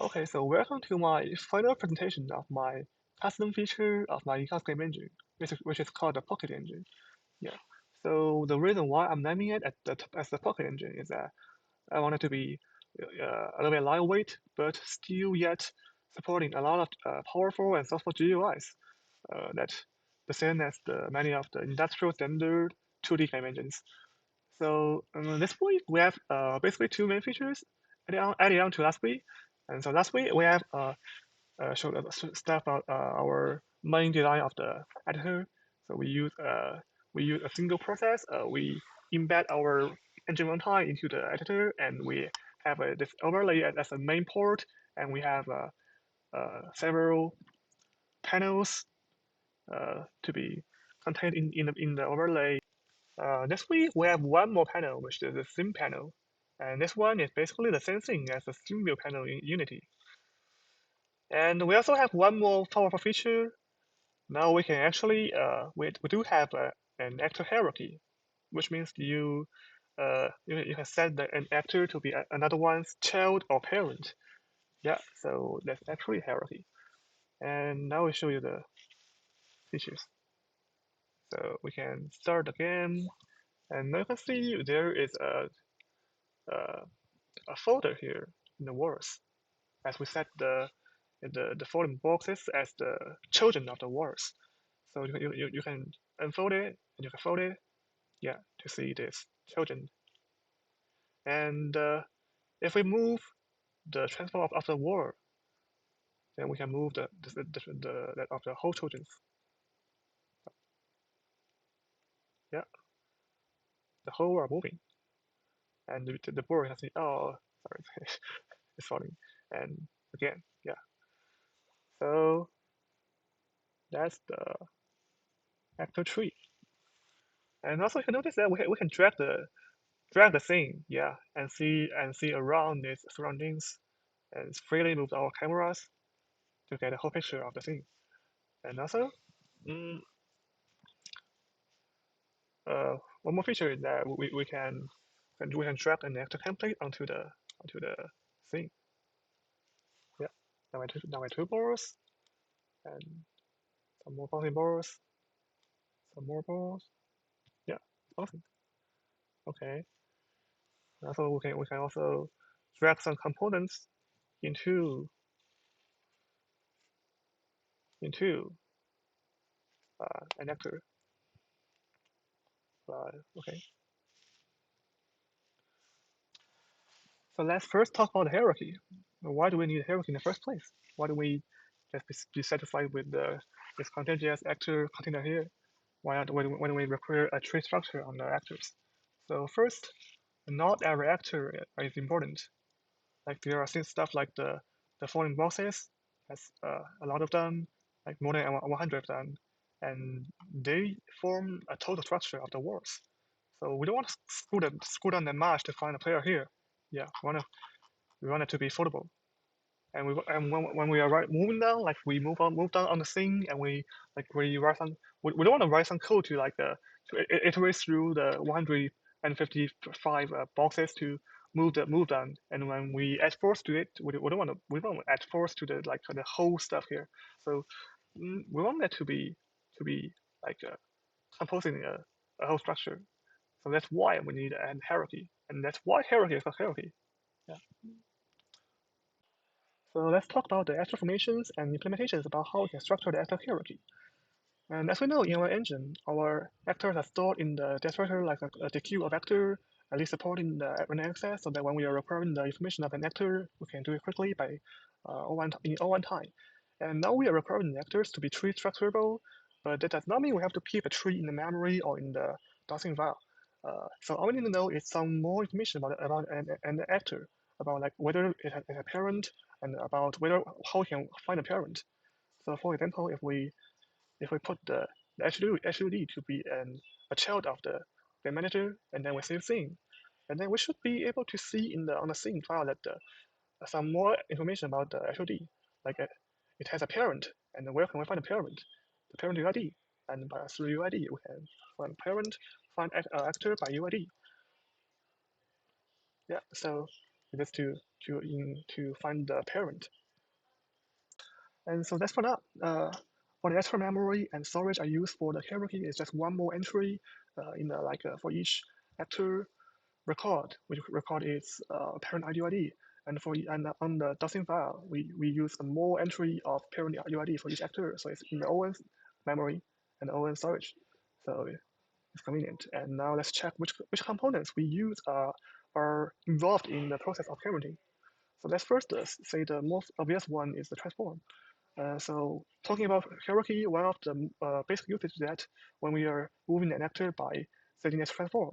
Okay, so welcome to my final presentation of my custom feature of my EECS game engine, which is called the PocketEngine. Yeah. So the reason why I'm naming it as the PocketEngine is that I want it to be a little bit lightweight, but still yet supporting a lot of powerful and thoughtful GUIs that the same as many of the industrial standard 2D game engines. So this week we have basically two main features added on to last week. And so last week we have showed stuff about our main design of the editor. So we use a single process. We embed our engine runtime into the editor, and we have this overlay as a main port, and we have several panels to be contained in the overlay. Next week we have one more panel, which is the sim panel, and this one is basically the same thing as the SceneView panel in Unity. And we also have one more powerful feature. Now we can actually we do have an actor hierarchy, which means you can set an actor to be another one's child or parent. Yeah, so that's actually hierarchy. And now we show you the features. So we can start the game, and now you can see there is a folder here in the words, as we set the following boxes as the children of the words. So you can unfold it and you can fold it, yeah, to see this children. And if we move the transform of the word, then we can move that of the whole children's. Yeah, the whole are moving, and the board has oh sorry, it's falling, and again, yeah. So that's the actor tree. And also you can notice that we can drag the scene, yeah, and see around its surroundings, and freely move our cameras to get a whole picture of the scene. And also, mm, one more feature is that we can drag an actor template onto the scene. Yeah, now my two balls and some more bouncing balls, some more balls. Yeah, awesome. Okay. Also, we can also drag some components into into an actor. Okay. So let's first talk about the hierarchy. Why do we need a hierarchy in the first place? Why do we just be satisfied with this contagious actor container here? Why not when we require a tree structure on the actors? So first, not every actor is important. Like there are stuff like the following boxes, has a lot of them, like more than 100 of them, and they form a total structure of the words. So we don't want to screw down that much to find a player here. Yeah, we want it to be foldable. And when we are moving down, like we move down on the scene, and we write some we don't want to write some code to to iterate through the 155 boxes to move down. And when we add force to it, we don't want to add force to the whole stuff here. So we want that to be like composing a whole structure. So that's why we need a hierarchy, and that's why hierarchy is a hierarchy. Yeah. So let's talk about the extra formations and implementations about how we can structure the actor hierarchy. And as we know, in our engine, our actors are stored in the descriptor like the queue of actor, at least supporting the random access, so that when we are requiring the information of an actor, we can do it quickly by in all one time. And now we are requiring the actors to be tree structurable, but that does not mean we have to keep a tree in the memory or in the docing file. So all we need to know is some more information about an actor, about like whether it has a parent, and about whether how we can find a parent. So for example, if we put the HUD to be a child of the manager, and then we save scene, and then we should be able to see on the scene file that some more information about the HUD, like it has a parent, and where can we find a parent? The parent UID, and through UID we can find parent, find actor by UID. Yeah, so It is to find the parent. And so that's for that. For the extra memory and storage I use for the hierarchy is just one more entry in the for each actor record, which record is parent IDUID. And on the dosing file, we use a more entry of parent UID for each actor. So it's in the ON memory and ON storage. So it's convenient. And now let's check which components we use are involved in the process of parenting. So let's first say the most obvious one is the transform. So talking about hierarchy, one of the basic usage is that when we are moving an actor by setting its transform,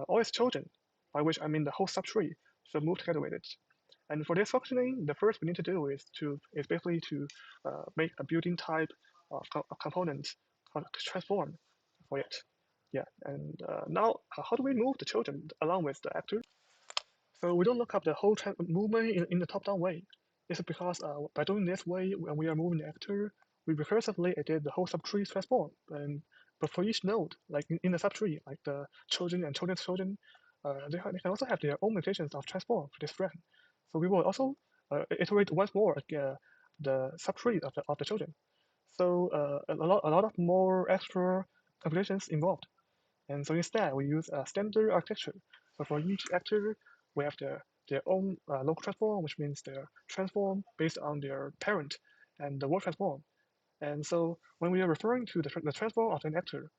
all its children, by which I mean the whole subtree, should move together with it. And for this functioning, the first we need to do is basically to make a built-in type of component called transform for it. Yeah, and now how do we move the children along with the actor? So we don't look up the whole movement in the top-down way. This is because by doing this way, when we are moving the actor, we recursively edit the whole subtree transform. But for each node, like in the subtree, like the children and children's children, they can also have their own mutations of transform for this friend. So we will also iterate once more the subtree of the children. So a lot of more extra computations involved. And so instead, we use a standard architecture. So for each actor, we have their own local transform, which means their transform based on their parent and the word transform. And so when we are referring to the transform of an actor,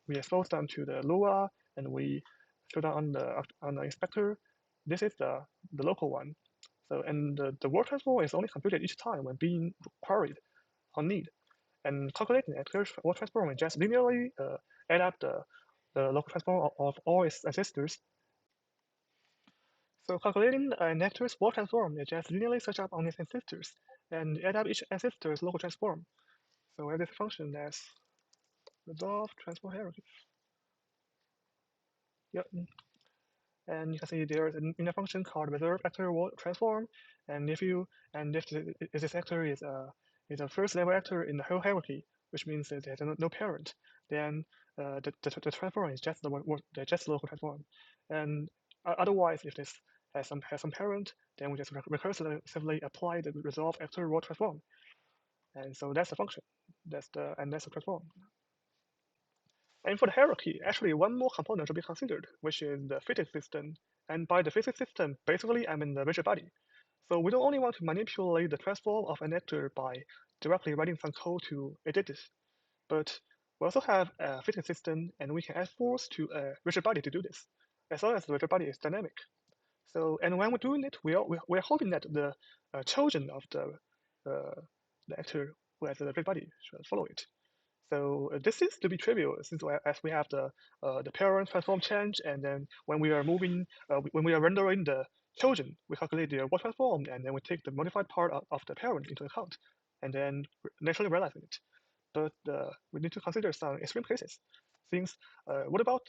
we expose them to the Lua and we show them on the inspector, this is the local one. So and the word transform is only computed each time when being queried on need. And calculating actor's word transform is just linearly add up the local transform of all its ancestors. So calculating an actor's word transform is just linearly search up on its ancestors and add up each ancestor's local transform. So we have this function as resolve transform hierarchy. Yep. And you can see there's in a function called reserve actor word transform. And if this actor is a first level actor in the whole hierarchy, which means that there's no parent, then the transform is just the local transform. And otherwise, if this has some parent, then we just recursively apply the resolve actor word transform. And so that's the function. That's the transform. And for the hierarchy, actually one more component should be considered, which is the physics system. And by the physics system, basically I mean the rigid body. So we don't only want to manipulate the transform of an actor by directly writing some code to edit this, but we also have a physics system and we can add force to a rigid body to do this, as long as the rigid body is dynamic. So, and when we're doing it, we're hoping that the children of the actor who has the rigid body should follow it. So this seems to be trivial since as we have the parent transform change, and then when we are moving, when we are rendering the children, we calculate their word transform, and then we take the modified part of the parent into account, and then naturally realizing it. But we need to consider some extreme cases. Since what about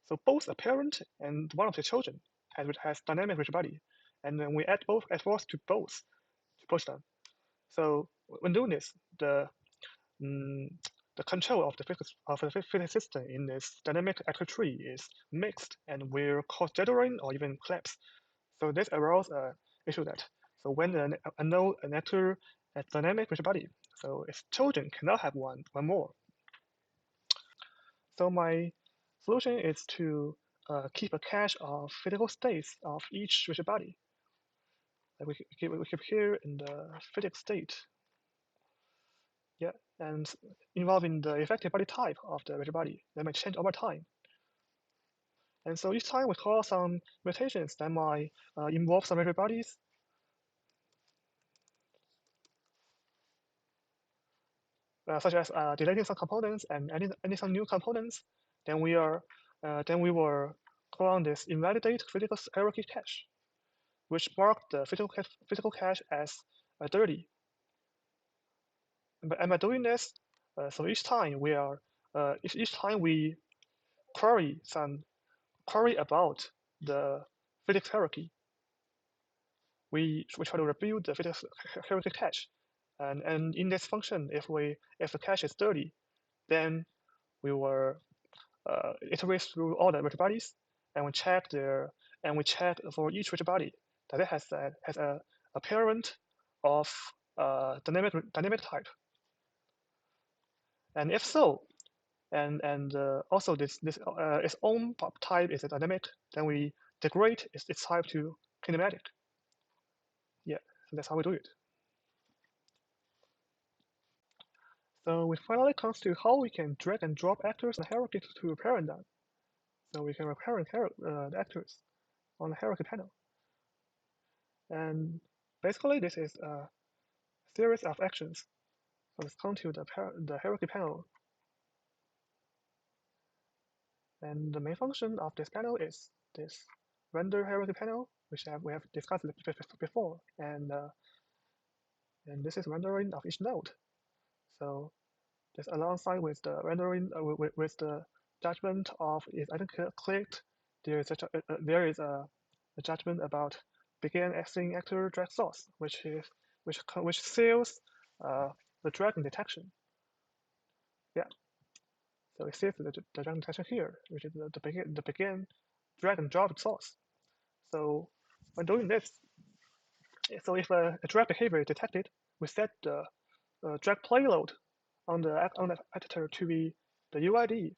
so both a parent and one of the children has dynamic rigid body, and then we add force to both to push them. So when doing this, the control of the physics system in this dynamic actor tree is mixed and will cause jittering or even collapse. So this arouses an issue that so when an actor has dynamic rigid body, so its children cannot have one more. So my solution is to keep a cache of physical states of each rigid body. Like we keep here in the physics state. Yeah, and involving the effective body type of the rigid body that might change over time. And so each time we call some mutations that might involve some rigid bodies. Such as deleting some components and adding some new components, then we will call on this invalidate physical hierarchy cache, which mark the physical cache as dirty. And by doing this, so each time we query about the physics hierarchy, we try to rebuild the physics hierarchy cache. And in this function, if the cache is dirty, then we will iterate through all the rigid bodies and we check their and we check for each rigid body that it has a parent of dynamic type, and if so, and also its own type is a dynamic, then we degrade its type to kinematic. Yeah, so that's how we do it. So we finally comes to how we can drag and drop actors in the hierarchy to parent them. So we can parent the actors on the hierarchy panel. And basically this is a series of actions. So let's come to the hierarchy panel. And the main function of this panel is this render hierarchy panel, which we have discussed before. And this is rendering of each node. So just alongside with the rendering with the judgment of is item clicked, there is a judgment about begin acting actor drag source, which seals the dragging detection. Yeah, so it seals the dragging detection here, which is the begin drag and drop source. So when doing this, so if a drag behavior is detected, we set the drag payload on the actor to be the UID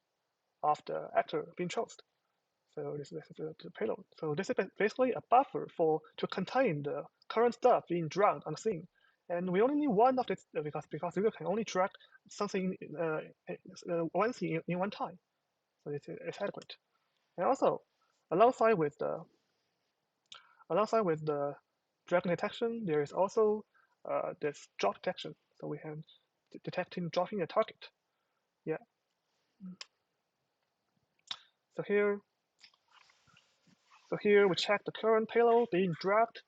of the actor being chosen. So this is the payload. So this is basically a buffer to contain the current stuff being dragged on the scene. And we only need one of this because we can only drag something one thing in one time. So it's adequate. And also, alongside with the drag detection, there is also this drop detection. So we have detecting dropping a target. Yeah. So here we check the current payload being dragged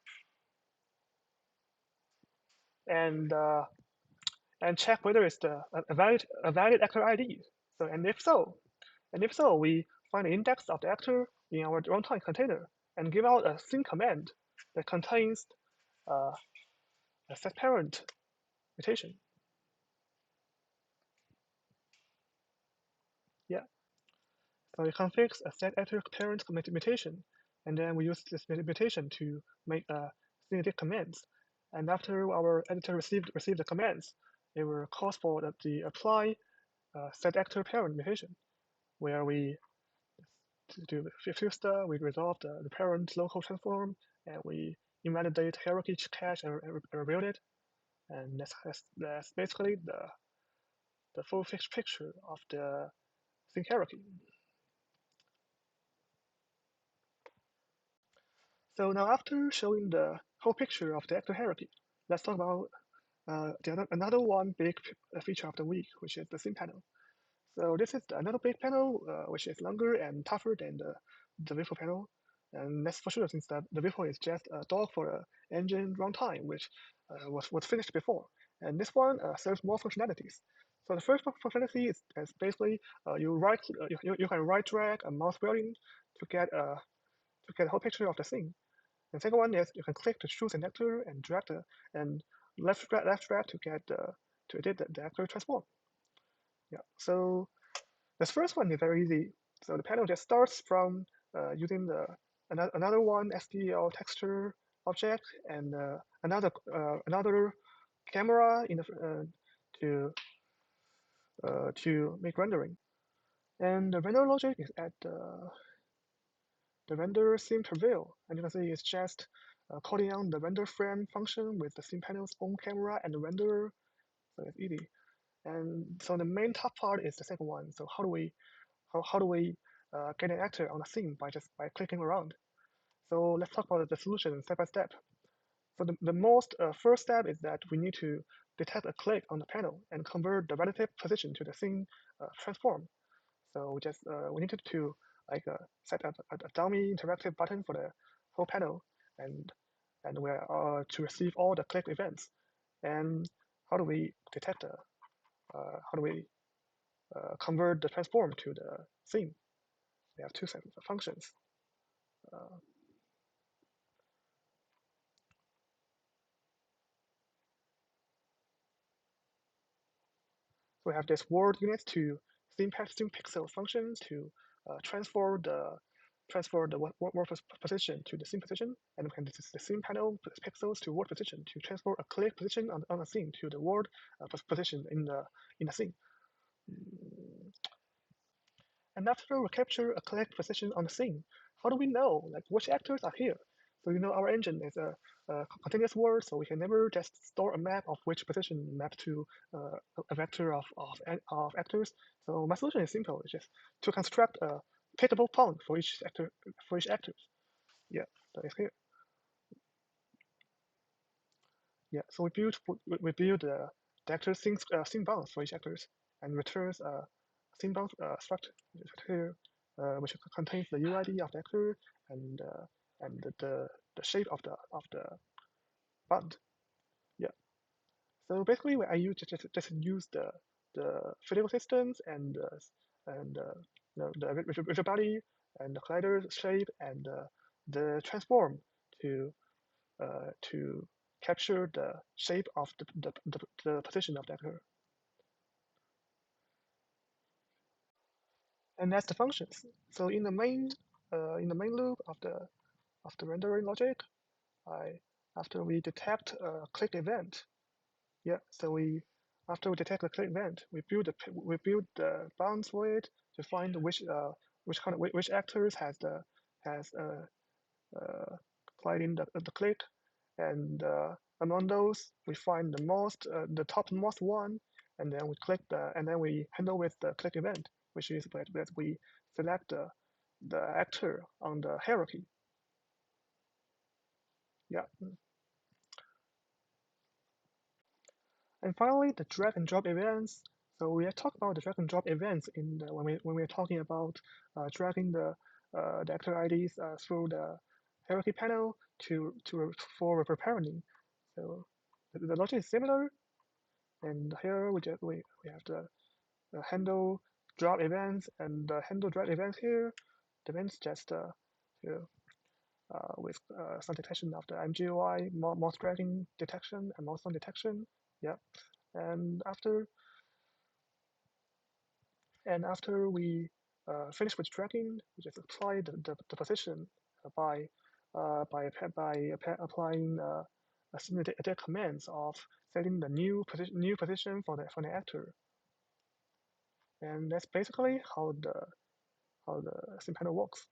and check whether it's a valid actor ID. So and if so, we find the index of the actor in our runtime container and give out a scene command that contains a set parent mutation. Yeah. So we config a set actor parent mutation, and then we use this mutation to make scene commands. And after our editor received the commands, it will call for the apply set actor parent mutation, where we do a few stuff. We resolve the parent local transform, and we invalidate hierarchy cache and rebuild it. And that's basically the full picture of the sync hierarchy. So now after showing the whole picture of the actor hierarchy, let's talk about another one big feature of the week, which is the scene panel. So this is another big panel, which is longer and tougher than the Visual panel. And that's for sure, since the Visual is just a dog for the engine runtime, which was finished before. And this one serves more functionalities. So the first functionality is basically you can right drag a mouse wheeling to get a whole picture of the scene. The second one is you can click to choose an actor and drag and left drag to get to edit the actor transform. Yeah. So this first one is very easy. So the panel just starts from using another one SDL texture object and another camera in to make rendering. And the render logic is at the render scene prevail, and you can see it's just calling on the render frame function with the scene panel's own camera and the renderer. So it's easy. And so the main tough part is the second one. So how do we get an actor on the scene by clicking around? So let's talk about the solution step by step. So the most first step is that we need to detect a click on the panel and convert the relative position to the scene transform. So we needed to set up a dummy interactive button for the whole panel, and we're to receive all the click events. And how do we detect how do we convert the transform to the scene? We have two sets of functions. So we have this word unit to scene pixel function to transform the transfer the word position to the scene position, and we can use the scene panel pixels to word position to transfer a click position on a scene to the word position in the scene. And after we capture a click position on the scene, how do we know like which actors are here? So our engine is a continuous word, so we can never just store a map of which position map to a vector of actors. So my solution is simple. It's just to construct a pickable point for each actor Yeah, that is here. Yeah, so we build the actor scene bounds for each actors and returns a scene bound structure here, which contains the UID of the actor and the shape of the bound. Yeah. So basically, I just use the physical systems and the visual body and the collider shape and the transform to to capture the shape of the position of the actor. And that's the functions. So in the main loop of the rendering logic, I after we detect a click event, yeah. So after we detect the click event, we build the bounds for it to find which actors has applied in the click, and among those we find the topmost one, and then we handle with the click event, which is that we select the actor on the hierarchy. Yeah. And finally, the drag and drop events. So we have talked about the drag and drop events when we're talking about dragging the actor IDs through the hierarchy panel for parenting. So the logic is similar, and here we have the handle drop events and the handle drag events here. The events just with some detection of the MGUI, mouse dragging detection and mouse detection. Yeah, and after we finish with dragging, we just apply the position by applying a commands of setting the new position for the actor, and that's basically how the scene panel works.